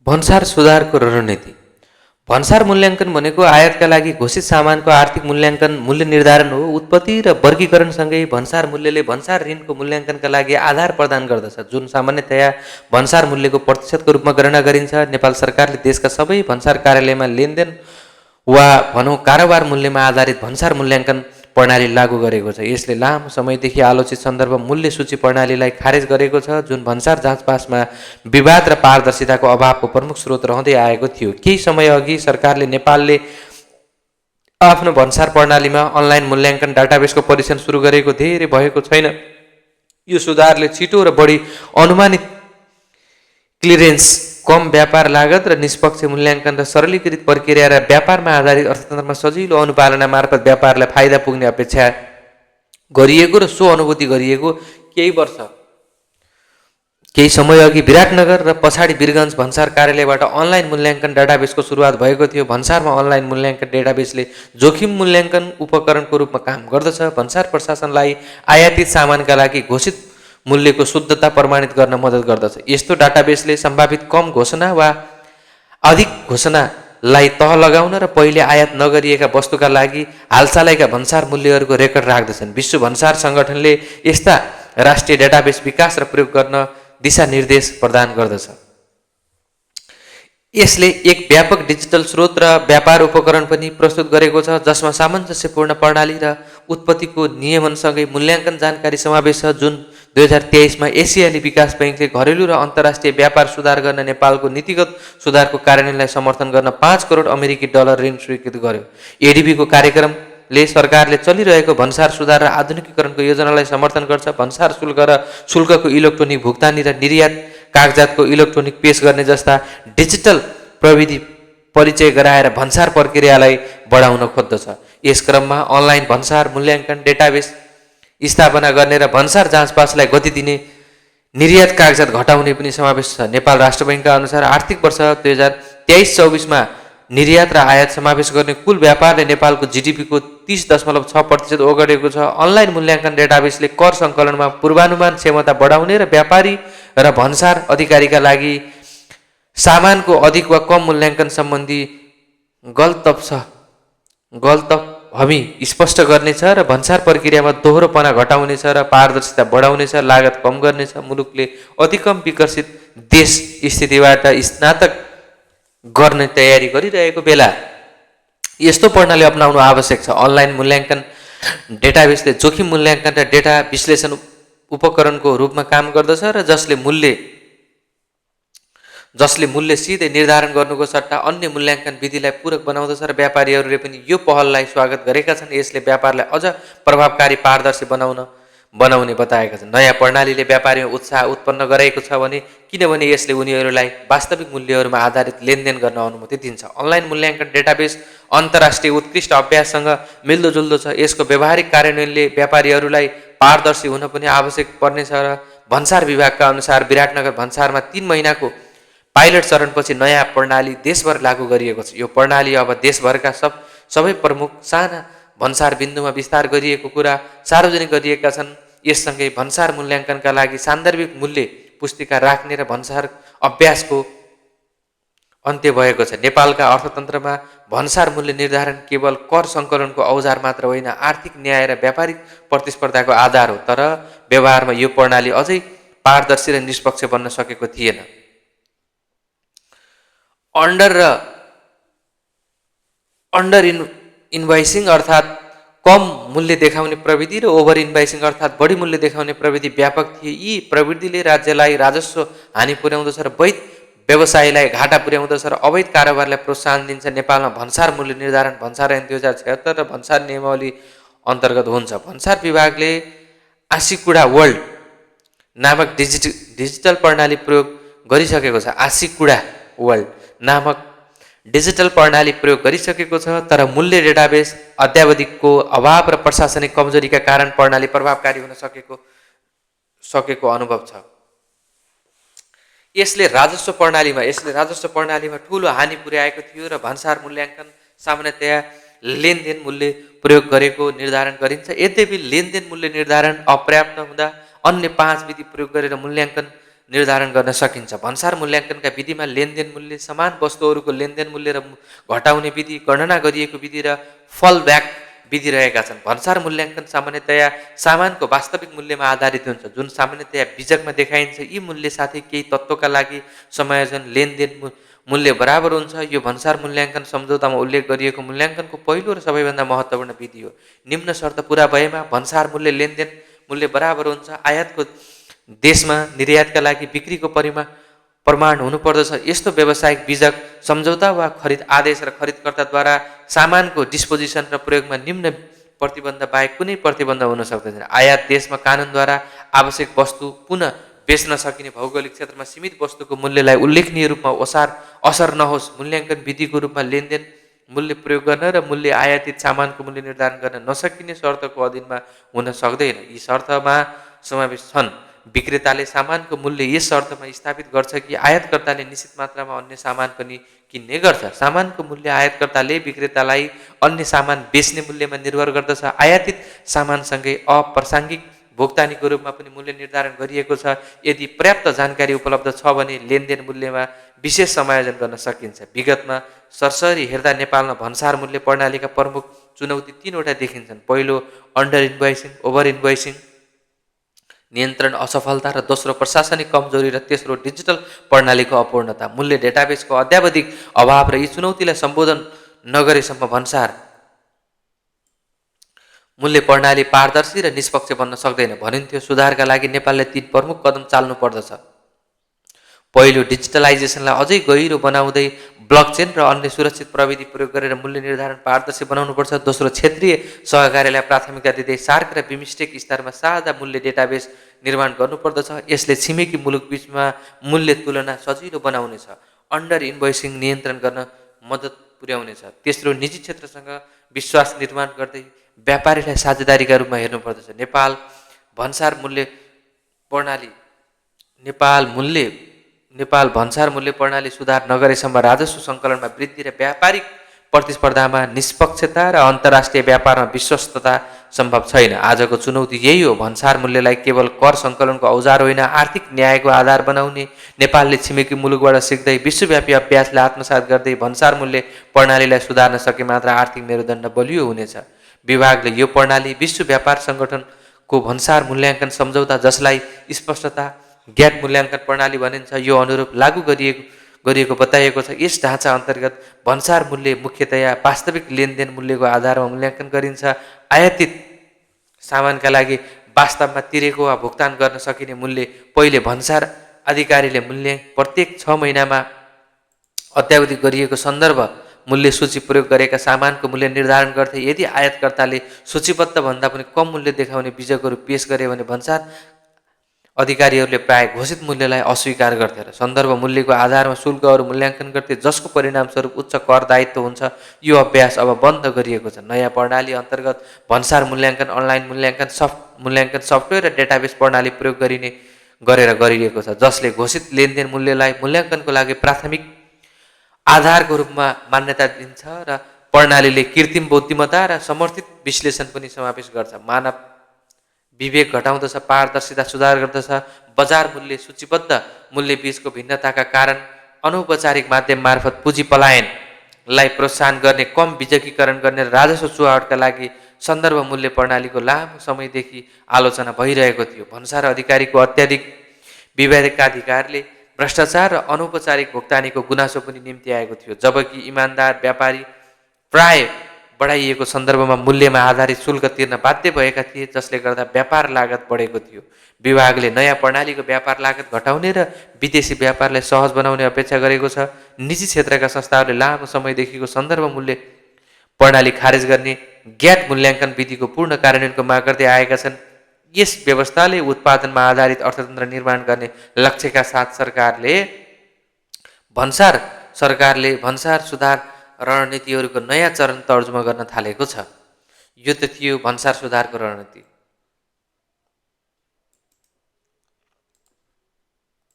भन्सार सुधारको रणनीति। भन्सार मूल्याङ्कन भनेको आयातका लागि घोषित सामानको आर्थिक मूल्याङ्कन मूल्य निर्धारण हो। उत्पत्ति र वर्गीकरणसँगै भन्सार मूल्यले भन्सार ऋणको मूल्याङ्कनका लागि आधार प्रदान गर्दछ, जुन सामान्यतया भन्सार मूल्यको प्रतिशतको रूपमा गणना गरिन्छ। नेपाल सरकारले देशका सबै भन्सार कार्यालयमा लेनदेन वा भनौँ कारोबार मूल्यमा आधारित भन्सार मूल्याङ्कन प्रणाली लागू गरेको छ। यसले लामो समयदेखि आलोचित सन्दर्भ मूल्य सूची प्रणालीलाई खारेज गरेको छ, जुन भन्सार जाँचपासमा विवाद र पारदर्शिताको अभावको प्रमुख स्रोत रहँदै आएको थियो। केही समय अघि सरकारले नेपालले आफ्नो भन्सार प्रणालीमा अनलाइन मूल्याङ्कन डाटाबेसको परीक्षण सुरु गरेको धेरै भएको छैन। यो सुधारले छिटो र बढी अनुमानित क्लियरेन्स, कम व्यापार लागत र निष्पक्ष मूल्याङ्कन र सरलीकृत प्रक्रिया र व्यापारमा आधारित अर्थतन्त्रमा सजिलो अनुपालना मार्फत व्यापारलाई फाइदा पुग्ने अपेक्षा गरिएको र सो अनुभूति गरिएको। केही समय अघि विराटनगर र पछाडि वीरगञ्ज भन्सार कार्यालयबाट अनलाइन मूल्याङ्कन डाटाबेसको सुरुवात भएको थियो। भन्सारमा अनलाइन मूल्याङ्कन डाटाबेसले जोखिम मूल्याङ्कन उपकरणको रूपमा काम गर्दछ। भन्सार प्रशासनलाई आयातित सामानका लागि घोषित मूल्यको शुद्धता प्रमाणित गर्न मद्दत गर्दछ। यस्तो डाटाबेसले सम्भावित कम घोषणा वा अधिक घोषणालाई तह लगाउन र पहिले आयात नगरिएका वस्तुका लागि हालसालैका भन्सार मूल्यहरूको रेकर्ड राख्दछन्। विश्व भन्सार सङ्गठनले यस्ता राष्ट्रिय डाटाबेस विकास र प्रयोग गर्न दिशानिर्देश प्रदान गर्दछ। यसले एक व्यापक डिजिटल स्रोत र व्यापार उपकरण पनि प्रस्तुत गरेको छ, जसमा सामञ्जस्यपूर्ण प्रणाली र उत्पत्तिको नियमनसँगै मूल्याङ्कन जानकारी समावेश छ। जुन 2023मा एसियाली विकास बैङ्कले घरेलु र अन्तर्राष्ट्रिय व्यापार सुधार गर्न नेपालको नीतिगत सुधारको कार्यान्वयनलाई समर्थन गर्न $5 करोड अमेरिकी ऋण स्वीकृत गर्यो। एडिबीको कार्यक्रमले सरकारले चलिरहेको भन्सार सुधार र आधुनिकीकरणको योजनालाई समर्थन गर्छ। भन्सार शुल्क र शुल्कको इलेक्ट्रोनिक भुक्तानी र निर्यात कागजातको इलेक्ट्रोनिक पेश गर्ने जस्ता डिजिटल प्रविधि परिचय गराएर भन्सार प्रक्रियालाई बढाउन खोज्दछ। यस क्रममा अनलाइन भन्सार मूल्याङ्कन डेटाबेस स्थापना गर्ने र भन्सार जाँचपासलाई गति दिने, निर्यात कागजात घटाउने पनि समावेश छ। नेपाल राष्ट्र बैङ्कका अनुसार आर्थिक वर्ष 2023-24मा निर्यात र आयात समावेश गर्ने कुल व्यापारले नेपालको जिडिपीको 30.6% ओगटेको छ। अनलाइन मूल्याङ्कन डेटाबेसले कर सङ्कलनमा पूर्वानुमान क्षमता बढाउने र व्यापारी र भन्सार अधिकारीका लागि सामानको अधिक वा कम मूल्याङ्कन सम्बन्धी गलतफहमी स्पष्ट गर्नेछ र भन्सार प्रक्रियामा दोहोरोपना घटाउनेछ र पारदर्शिता बढाउनेछ, लागत कम गर्नेछ। मुलुकले अति कम विकसित देश स्थितिबाट स्नातक गर्ने तयारी गरिरहेको बेला यस्तो प्रणाली अपनाउनु आवश्यक छ। अनलाइन मूल्याङ्कन डेटाबेसले जोखिम मूल्याङ्कन र डेटा विश्लेषण उपकरणको रूपमा काम गर्दछ र जसले मूल्य सिधै निर्धारण गर्नुको सट्टा अन्य मूल्याङ्कन विधिलाई पूरक बनाउँदछ र व्यापारीहरूले पनि यो पहललाई स्वागत गरेका छन्। यसले व्यापारलाई अझ प्रभावकारी पारदर्शी बनाउने बताएका छन्। नयाँ प्रणालीले व्यापारीमा उत्साह उत्पन्न गरेको छ किनभने यसले उनीहरूलाई वास्तविक मूल्यहरूमा आधारित लेनदेन गर्न अनुमति दिन्छ। अनलाइन मूल्याङ्कन डेटाबेस अन्तर्राष्ट्रिय उत्कृष्ट अभ्याससँग मिल्दोजुल्दो छ। यसको व्यावहारिक कार्यान्वयनले व्यापारीहरूलाई पारदर्शी हुन पनि आवश्यक पर्नेछ र भन्सार विभागका अनुसार विराटनगर भन्सारमा 3 महिनाको पाइलट चरणपछि नयाँ प्रणाली देशभर लागू गरिएको छ। यो प्रणाली अब देशभरका सबै प्रमुख साना भन्सार बिन्दुमा विस्तार गरिएको कुरा सार्वजनिक गरिएका छन्। यससँगै भन्सार मूल्याङ्कनका लागि सान्दर्भिक मूल्य पुस्तिका राख्ने र भन्सार अभ्यासको अन्त्य भएको छ। नेपालका अर्थतन्त्रमा भन्सार मूल्य निर्धारण केवल कर सङ्कलनको औजार मात्र होइन, आर्थिक न्याय र व्यापारिक प्रतिस्पर्धाको आधार हो। तर व्यवहारमा यो प्रणाली अझै पारदर्शी र निष्पक्ष बन्न सकेको थिएन। अन्डर इन्भोइसिङ अर्थात् कम मूल्य देखाउने प्रविधि र ओभर इन्भोइसिङ अर्थात् बढी मूल्य देखाउने प्रविधि व्यापक थिए। यी प्रविधिले राज्यलाई राजस्व हानि पुर्याउँदछ र वैध व्यवसायलाई घाटा पुर्याउँदछ र अवैध कारोबारलाई प्रोत्साहन दिन्छ। नेपालमा भन्सार मूल्य निर्धारण भन्सार ऐन 2076 र भन्सार नियमावली अन्तर्गत हुन्छ। भन्सार विभागले आँसीकुडा वर्ल्ड नामक डिजिटल प्रणाली प्रयोग गरिसकेको छ। आँसीकुडा वर्ल्ड नामक डिजिटल प्रणाली प्रयोग गरिसकेको छ, तर मूल्य डेटाबेस अद्यावधिकको अभाव र प्रशासनिक कमजोरीका कारण प्रणाली प्रभावकारी हुन सकेको अनुभव छ। यसले राजस्व प्रणालीमा ठूलो हानि पुर्याएको थियो र भन्सार मूल्याङ्कन सामान्यतया लेनदेन मूल्य प्रयोग गरेको निर्धारण गरिन्छ। यद्यपि लेनदेन मूल्य निर्धारण अपर्याप्त हुँदा अन्य 5 विधि प्रयोग गरेर मूल्याङ्कन निर्धारण गर्न सकिन्छ। भन्सार मूल्याङ्कनका विधिमा लेनदेन मूल्य, समान वस्तुहरूको लेनदेन मूल्य र घटाउने विधि, गणना गरिएको विधि र फलब्याक विधि रहेका छन्। भन्सार मूल्याङ्कन सामान्यतया सामानको वास्तविक मूल्यमा आधारित हुन्छ, जुन सामान्यतया बीजकमा देखाइन्छ। यी मूल्य साथै केही तत्त्वका लागि समायोजन लेनदेन मूल्य बराबर हुन्छ। यो भन्सार मूल्याङ्कन सम्झौतामा उल्लेख गरिएको मूल्याङ्कनको पहिलो र सबैभन्दा महत्त्वपूर्ण विधि हो। निम्न शर्त पुरा भएमा भन्सार मूल्य लेनदेन मूल्य बराबर हुन्छ। आयातको देशमा निर्यातका लागि बिक्रीको प्रमाण हुनुपर्दछ। यस्तो व्यावसायिक बीजक सम्झौता वा खरिद आदेश र खरिदकर्ताद्वारा सामानको डिस्पोजिसन र प्रयोगमा निम्न प्रतिबन्ध बाहेक कुनै प्रतिबन्ध हुन सक्दैन। आयात देशमा कानुनद्वारा आवश्यक वस्तु पुनः बेच्न सकिने भौगोलिक क्षेत्रमा सीमित वस्तुको मूल्यलाई उल्लेखनीय रूपमा असर नहोस्। मूल्याङ्कन विधिको रूपमा लेनदेन मूल्य प्रयोग गर्न र मूल्य आयातित सामानको मूल्य निर्धारण गर्न नसकिने शर्तको अधीनमा हुन सक्दैन। यी शर्तमा समावेश छन्: विक्रेताले सामानको मूल्य यस शर्तमा स्थापित गर्छ कि आयातकर्ताले निश्चित मात्रामा अन्य सामान पनि किन्ने गर्छ। सामानको मूल्य आयातकर्ताले विक्रेतालाई अन्य सामान बेच्ने मूल्यमा निर्भर गर्दछ। आयातित सामानसँगै अप्रासङ्गिक भुक्तानीको रूपमा पनि मूल्य निर्धारण गरिएको छ। यदि पर्याप्त जानकारी उपलब्ध छ भने लेनदेन मूल्यमा विशेष समायोजन गर्न सकिन्छ। विगतमा सरसरी हेर्दा नेपालमा भन्सार मूल्य प्रणालीका प्रमुख चुनौती 3वटा देखिन्छन्। पहिलो, अन्डर इन्भोइसिङ, ओभर इन्भोइसिङ, नियन्त्रण असफलता र दोस्रो, प्रशासनिक कमजोरी र तेस्रो, डिजिटल प्रणालीको अपूर्णता। मूल्य डेटाबेसको अत्यावधिक अभाव र यी चुनौतीलाई सम्बोधन नगरेसम्म भन्सार मूल्य प्रणाली पारदर्शी र निष्पक्ष बन्न सक्दैन भनिन्थ्यो। सुधारका लागि नेपालले 3 प्रमुख कदम चाल्नु पर्दछ। पहिलो, डिजिटलाइजेसनलाई अझै गहिरो बनाउँदै ब्लकचेन र अन्य सुरक्षित प्रविधि प्रयोग गरेर मूल्य निर्धारण पारदर्शी बनाउनुपर्छ। दोस्रो, क्षेत्रीय सहकार्यलाई प्राथमिकता दिँदै सार्क र बिमस्टेक स्तरमा साझा मूल्य डेटाबेस निर्माण गर्नुपर्दछ। यसले छिमेकी मुलुक बीचमा मूल्य तुलना सजिलो बनाउनेछ। अन्डर इन्भोइसिङ नियन्त्रण गर्न मद्दत पुर्याउनेछ। तेस्रो, निजी क्षेत्रसँग विश्वास निर्माण गर्दै व्यापारीलाई साझेदारीका रूपमा हेर्नुपर्दछ। नेपाल भन्सार मूल्य प्रणाली सुधार नगरेसम्म राजस्व सङ्कलनमा वृद्धि र व्यापारिक प्रतिस्पर्धामा निष्पक्षता र अन्तर्राष्ट्रिय व्यापारमा विश्वस्तता सम्भव छैन। आजको चुनौती यही हो। भन्सार मूल्यलाई केवल कर सङ्कलनको औजार होइन, आर्थिक न्यायको आधार बनाउने। नेपालले छिमेकी मुलुकबाट सिक्दै विश्वव्यापी अभ्यासलाई आत्मसात गर्दै भन्सार मूल्य प्रणालीलाई सुधार्न सके मात्र आर्थिक मेरुदण्ड बलियो हुनेछ। विभागले यो प्रणाली विश्व व्यापार सङ्गठनको भन्सार मूल्याङ्कन सम्झौता, जसलाई स्पष्टता ज्ञात मूल्याङ्कन प्रणाली भनिन्छ, यो अनुरूप लागू गरिएको बताइएको छ। यस ढाँचा अन्तर्गत भन्सार मूल्य मुख्यतया वास्तविक लेनदेन मूल्यको आधारमा मूल्याङ्कन गरिन्छ। आयातित सामानका लागि वास्तवमा तिरेको वा भुक्तान गर्न सकिने मूल्य पहिले भन्सार अधिकारीले मूल्य प्रत्येक 6 महिनामा अत्यावधिक गरिएको सन्दर्भ मूल्य सूची प्रयोग गरेका सामानको मूल्य निर्धारण गर्थे। यदि आयातकर्ताले सूचीबद्ध भन्दा पनि कम मूल्य देखाउने बिजकहरू पेश गरे भने भन्सार अधिकारीहरूले प्राय घोषित मूल्यलाई अस्वीकार गर्थे र सन्दर्भ मूल्यको आधारमा शुल्कहरू मूल्याङ्कन गर्थे, जसको परिणामस्वरूप उच्च कर दायित्व हुन्छ। यो अभ्यास अब बन्द गरिएको छ। नयाँ प्रणाली अन्तर्गत भन्सार मूल्याङ्कन अनलाइन मूल्याङ्कन सफ्टवेयर र डेटाबेस प्रणाली प्रयोग गरेर गरिएको छ, जसले घोषित लेनदेन मूल्यलाई मूल्याङ्कनको लागि प्राथमिक आधारको रूपमा मान्यता दिन्छ र प्रणालीले कृत्रिम बुद्धिमत्ता र समर्थित विश्लेषण पनि समावेश गर्छ। मानव विवेक घटाउँदछ, पारदर्शिता सुधार गर्दछ। बजार मूल्य सूचीबद्ध मूल्य बीचको भिन्नताका कारण अनौपचारिक माध्यम मार्फत पुँजी पलायनलाई प्रोत्साहन गर्ने, कम बिजकीकरण गर्ने र राजस्व चुहावटका लागि सन्दर्भ मूल्य प्रणालीको लामो समयदेखि आलोचना भइरहेको थियो। भन्सार अधिकारीको अत्याधिक विवेकाधिकारले भ्रष्टाचार र अनौपचारिक भुक्तानीको गुनासो पनि निम्ति आएको थियो, जबकि इमान्दार व्यापारी प्राय बढाइएको सन्दर्भमा मूल्यमा आधारित शुल्क तिर्न बाध्य भएका थिए, जसले गर्दा व्यापार लागत बढेको थियो। विभागले नयाँ प्रणालीको व्यापार लागत घटाउने र विदेशी व्यापारलाई सहज बनाउने अपेक्षा गरेको छ। निजी क्षेत्रका संस्थाहरूले लामो समयदेखिको सन्दर्भ मूल्य प्रणाली खारेज गर्ने ज्ञात मूल्याङ्कन विधिको पूर्ण कार्यान्वयनको माग गर्दै आएका छन्। यस व्यवस्थाले उत्पादनमा आधारित अर्थतन्त्र निर्माण गर्ने लक्ष्यका साथ सरकारले भन्सार सुधार रणनीतिहरूको नयाँ चरण तर्जुमा गर्न थालेको छ। यो त थियो भन्सार सुधारको रणनीति।